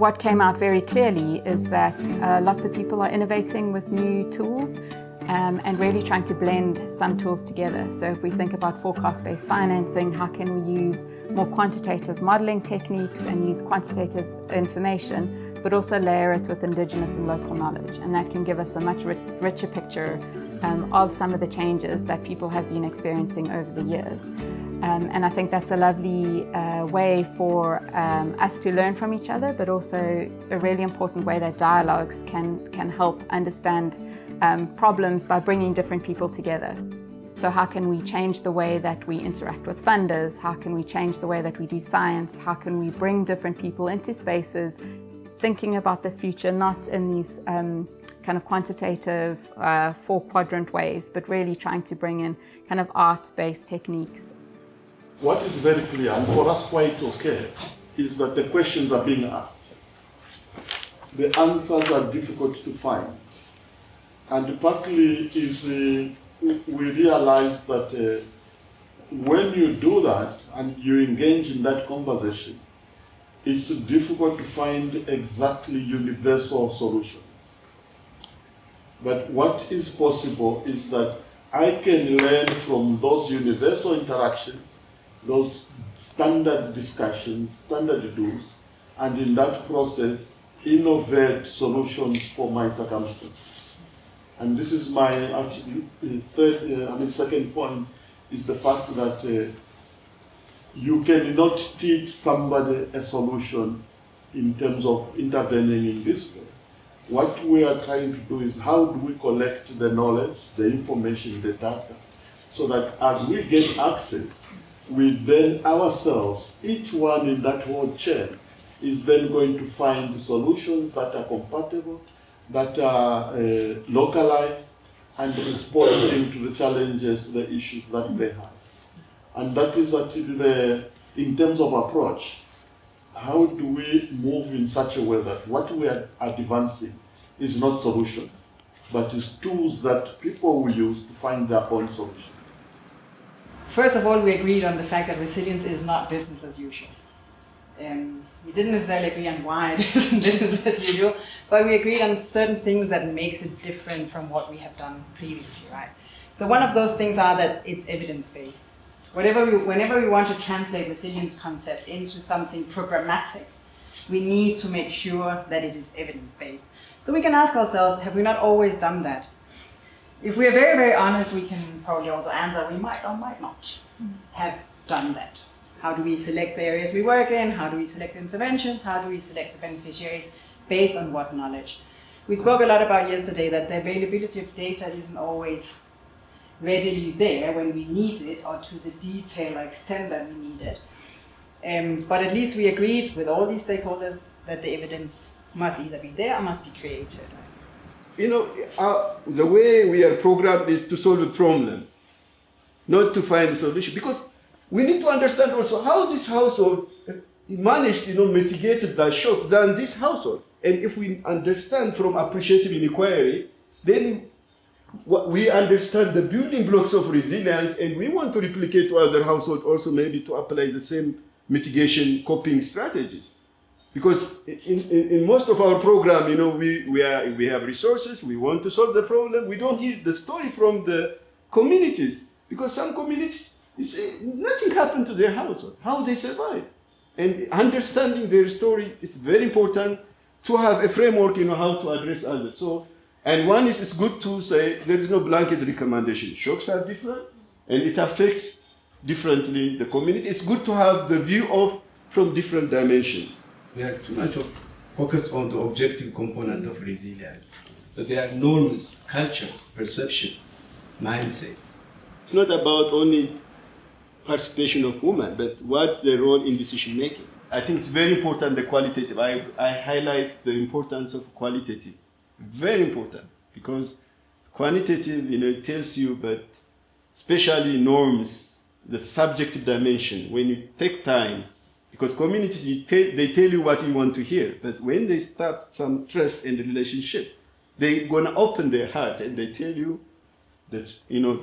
what came out very clearly is that lots of people are innovating with new tools and really trying to blend some tools together. So if we think about forecast-based financing, how can we use more quantitative modeling techniques and use quantitative information, but also layer it with indigenous and local knowledge. And that can give us a much richer picture of some of the changes that people have been experiencing over the years. And I think that's a lovely way for us to learn from each other, but also a really important way that dialogues can help understand problems by bringing different people together. So how can we change the way that we interact with funders? How can we change the way that we do science? How can we bring different people into spaces, thinking about the future, not in these kind of quantitative four-quadrant ways, but really trying to bring in kind of arts-based techniques. What is very clear, and for us quite okay, is that the questions are being asked. The answers are difficult to find. And partly is we realize that when you do that and you engage in that conversation, it's difficult to find exactly universal solutions. But what is possible is that I can learn from those universal interactions, those standard discussions, standard do's, and in that process, innovate solutions for my circumstance. And this is my second point, is the fact that you cannot teach somebody a solution in terms of intervening in this way. What we are trying to do is how do we collect the knowledge, the information, the data, so that as we get access, we then ourselves, each one in that whole chain, is then going to find solutions that are compatible, that are localized, and responding to the challenges, the issues that they have. And that is actually in terms of approach, how do we move in such a way that what we are advancing is not solutions, but is tools that people will use to find their own solution. First of all, we agreed on the fact that resilience is not business as usual. We didn't necessarily agree on why it isn't business as usual, but we agreed on certain things that makes it different from what we have done previously, right? So one of those things are that it's evidence-based. Whenever we want to translate resilience concept into something programmatic, we need to make sure that it is evidence-based. So we can ask ourselves, have we not always done that? If we are very, very honest, we can probably also answer, we might or might not have done that. How do we select the areas we work in? How do we select interventions? How do we select the beneficiaries? Based on what knowledge? We spoke a lot about yesterday that the availability of data isn't always readily there when we need it or to the detail or extent that we need it. But at least we agreed with all these stakeholders that the evidence must either be there or must be created. You know, the way we are programmed is to solve a problem, not to find a solution. Because we need to understand also how this household managed, mitigated that shock than this household. And if we understand from appreciative inquiry, then we understand the building blocks of resilience, and we want to replicate to other households also maybe to apply the same mitigation coping strategies. Because in most of our program, we have resources, we want to solve the problem, we don't hear the story from the communities, because some communities, you see, nothing happened to their household, how they survive. And understanding their story is very important to have a framework, how to address others. So, and one is, it's good to say there is no blanket recommendation. Shocks are different, and it affects differently the community. It's good to have the view from different dimensions. We are too much focused on the objective component of resilience. But there are norms, cultures, perceptions, mindsets. It's not about only participation of women, but what's their role in decision making. I think it's very important, the qualitative. I highlight the importance of qualitative. Very important, because quantitative, it tells you, but especially norms, the subjective dimension, when you take time, because communities, they tell you what you want to hear, but when they start some trust in the relationship, they're gonna open their heart and they tell you that,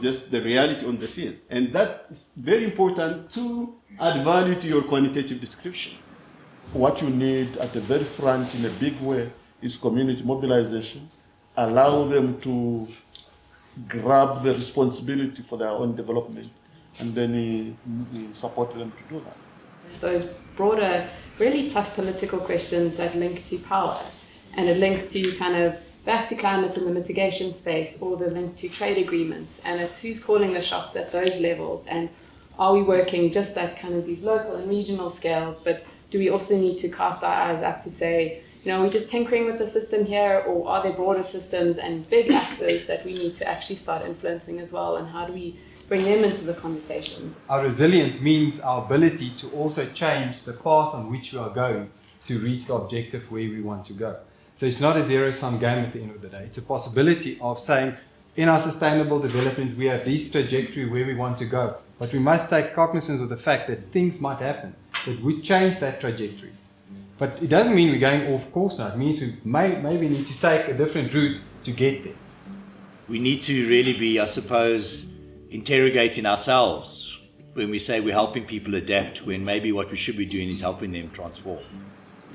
just the reality on the field. And that is very important to add value to your quantitative description. What you need at the very front in a big way is community mobilization. Allow them to grab the responsibility for their own development, and then support them to do that. It's those broader, really tough political questions that link to power, and it links to kind of back to climate in the mitigation space, or the link to trade agreements, and it's who's calling the shots at those levels, and are we working just at kind of these local and regional scales, but do we also need to cast our eyes up to say, are we just tinkering with the system here, or are there broader systems and big actors that we need to actually start influencing as well, and how do we bring them into the conversation? Our resilience means our ability to also change the path on which we are going to reach the objective where we want to go. So it's not a zero-sum game at the end of the day. It's a possibility of saying, in our sustainable development, we have this trajectory where we want to go. But we must take cognizance of the fact that things might happen that would change that trajectory. But it doesn't mean we're going off course now. It means we maybe need to take a different route to get there. We need to really be, I suppose, interrogating ourselves when we say we're helping people adapt, when maybe what we should be doing is helping them transform.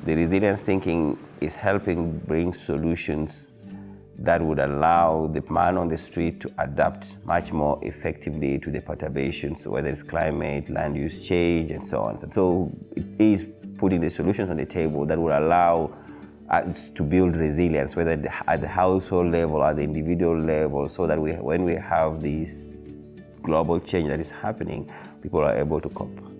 The resilience thinking is helping bring solutions that would allow the man on the street to adapt much more effectively to the perturbations, whether it's climate, land use change, and so on. So it is putting the solutions on the table that would allow us to build resilience, whether at the household level or at the individual level, so that when we have this global change that is happening, people are able to cope.